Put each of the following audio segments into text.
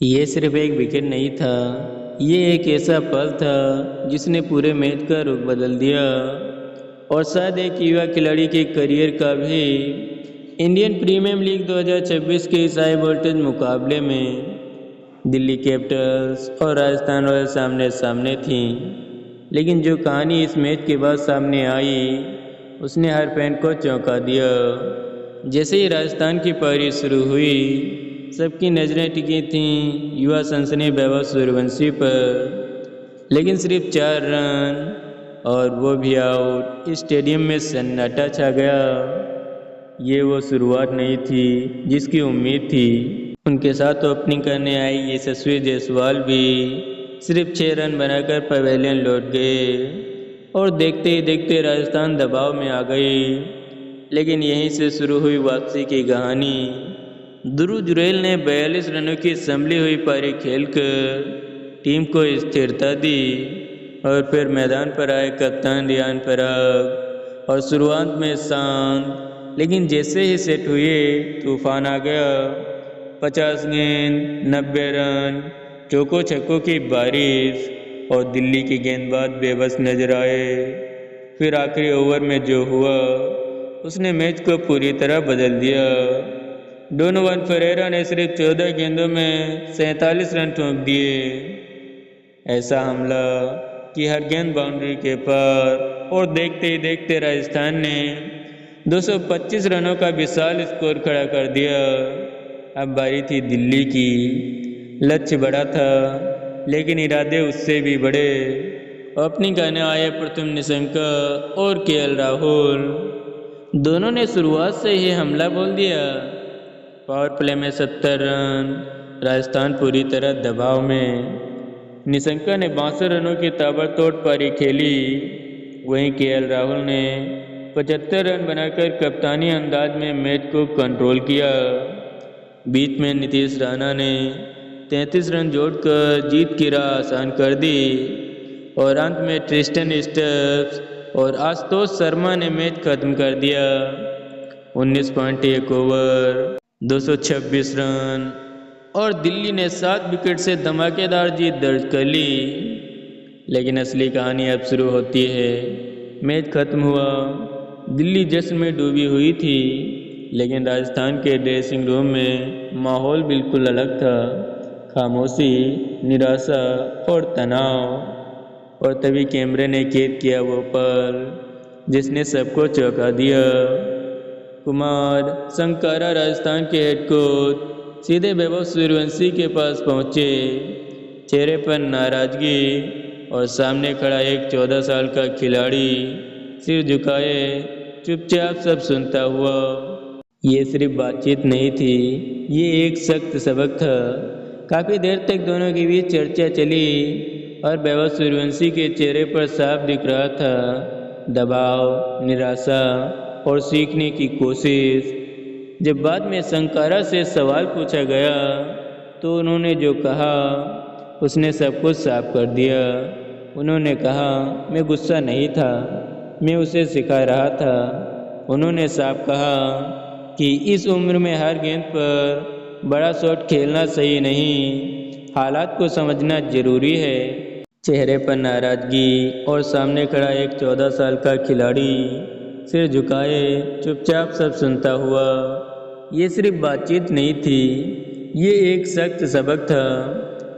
ये सिर्फ एक विकेट नहीं था, ये एक ऐसा पल था जिसने पूरे मैच का रुख बदल दिया और शायद एक युवा खिलाड़ी के करियर का भी। इंडियन प्रीमियर लीग 2026 के इस हाई वोल्टेज मुकाबले में दिल्ली कैपिटल्स और राजस्थान रॉयल्स आमने सामने थीं, लेकिन जो कहानी इस मैच के बाद सामने आई उसने हर फैन को चौंका दिया। जैसे ही राजस्थान की पारी शुरू हुई, सबकी नज़रें टिकी थीं युवा सनसनी वैभव सूर्यवंशी पर, लेकिन सिर्फ 4 रन और वो भी आउट, स्टेडियम में सन्नाटा छा गया। ये वो शुरुआत नहीं थी जिसकी उम्मीद थी। उनके साथ ओपनिंग करने आई यशस्वी जायसवाल भी सिर्फ 6 रन बनाकर पवेलियन लौट गए और देखते ही देखते राजस्थान दबाव में आ गई। लेकिन यहीं से शुरू हुई वापसी की कहानी। ध्रुव जुरैल ने 42 रनों की संभली हुई पारी खेलकर टीम को स्थिरता दी और फिर मैदान पर आए कप्तान रियान पराग और शुरुआत में शांत, लेकिन जैसे ही सेट हुए तूफान आ गया। 50 गेंद, 90 रन, चौको छक्कों की बारिश और दिल्ली के गेंदबाज बेबस नजर आए। फिर आखिरी ओवर में जो हुआ उसने मैच को पूरी तरह बदल दिया। डोनोवन फरेरा ने सिर्फ 14 गेंदों में 47 रन ठोक दिए। ऐसा हमला कि हर गेंद बाउंड्री के पार, और देखते ही देखते राजस्थान ने 225 रनों का विशाल स्कोर खड़ा कर दिया। अब बारी थी दिल्ली की। लक्ष्य बड़ा था, लेकिन इरादे उससे भी बड़े। ओपनिंग करने आए प्रथम निशंका और केएल राहुल दोनों ने शुरुआत से ही हमला बोल दिया। पावर प्ले में 70 रन, राजस्थान पूरी तरह दबाव में। निशंका ने 62 रनों की ताबड़तोड़ पारी खेली, वहीं केएल राहुल ने 75 रन बनाकर कप्तानी अंदाज में मैच को कंट्रोल किया। बीच में नीतीश राणा ने 33 रन जोड़कर जीत की राह आसान कर दी और अंत में ट्रिस्टन स्टब्स और आशुतोष शर्मा ने मैच खत्म कर दिया। 19.1 ओवर, 226 रन और दिल्ली ने 7 विकेट से धमाकेदार जीत दर्ज कर ली। लेकिन असली कहानी अब शुरू होती है। मैच खत्म हुआ, दिल्ली जश्न में डूबी हुई थी, लेकिन राजस्थान के ड्रेसिंग रूम में माहौल बिल्कुल अलग था। खामोशी, निराशा और तनाव। और तभी कैमरे ने कैद किया वो पल जिसने सबको चौंका दिया। कुमार संकारा राजस्थान के हेड कोच सीधे वैभव सूर्यवंशी के पास पहुंचे, चेहरे पर नाराजगी, और सामने खड़ा एक 14 साल का खिलाड़ी सिर झुकाए चुपचाप सब सुनता हुआ। ये सिर्फ बातचीत नहीं थी, ये एक सख्त सबक था। काफ़ी देर तक दोनों के बीच चर्चा चली और वैभव सूर्यवंशी के चेहरे पर साफ दिख रहा था दबाव, निराशा और सीखने की कोशिश। जब बाद में संकारा से सवाल पूछा गया तो उन्होंने जो कहा उसने सब कुछ साफ कर दिया। उन्होंने कहा, मैं गुस्सा नहीं था, मैं उसे सिखा रहा था। उन्होंने साफ कहा कि इस उम्र में हर गेंद पर बड़ा शॉट खेलना सही नहीं, हालात को समझना जरूरी है। चेहरे पर नाराजगी और सामने खड़ा एक 14 साल का खिलाड़ी सिर झुकाए चुपचाप सब सुनता हुआ। ये सिर्फ बातचीत नहीं थी, ये एक सख्त सबक था।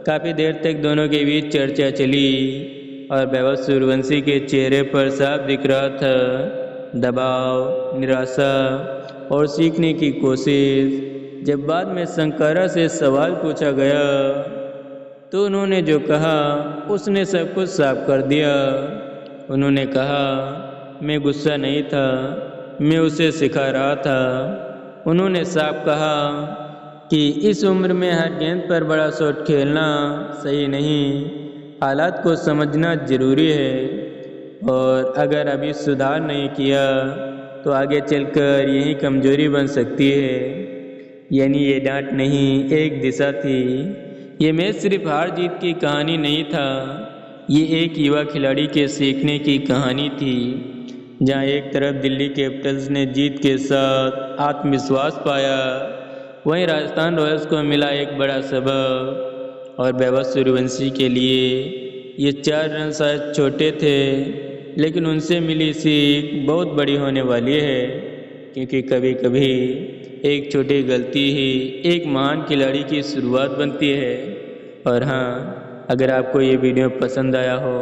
काफ़ी देर तक दोनों के बीच चर्चा चली और वैभव सूर्यवंशी के चेहरे पर साफ दिख रहा था दबाव, निराशा और सीखने की कोशिश। जब बाद में संकारा से सवाल पूछा गया तो उन्होंने जो कहा उसने सब कुछ साफ कर दिया। उन्होंने कहा, मैं गुस्सा नहीं था, मैं उसे सिखा रहा था। उन्होंने साफ कहा कि इस उम्र में हर गेंद पर बड़ा शॉट खेलना सही नहीं, हालात को समझना ज़रूरी है, और अगर अभी सुधार नहीं किया तो आगे चलकर यही कमज़ोरी बन सकती है। यानी ये डांट नहीं, एक दिशा थी। ये मैच सिर्फ हार जीत की कहानी नहीं था, ये एक युवा खिलाड़ी के सीखने की कहानी थी, जहां एक तरफ दिल्ली कैपिटल्स ने जीत के साथ आत्मविश्वास पाया, वहीं राजस्थान रॉयल्स को मिला एक बड़ा सबक। और वैभव सूर्यवंशी के लिए ये 4 रन शायद छोटे थे, लेकिन उनसे मिली सीख बहुत बड़ी होने वाली है, क्योंकि कभी कभी एक छोटी गलती ही एक महान खिलाड़ी की शुरुआत बनती है। और हाँ, अगर आपको ये वीडियो पसंद आया हो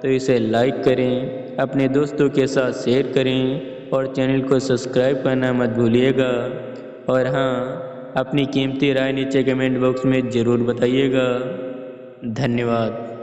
तो इसे लाइक करें, अपने दोस्तों के साथ शेयर करें और चैनल को सब्सक्राइब करना मत भूलिएगा। और हाँ, अपनी कीमती राय नीचे कमेंट बॉक्स में ज़रूर बताइएगा। धन्यवाद।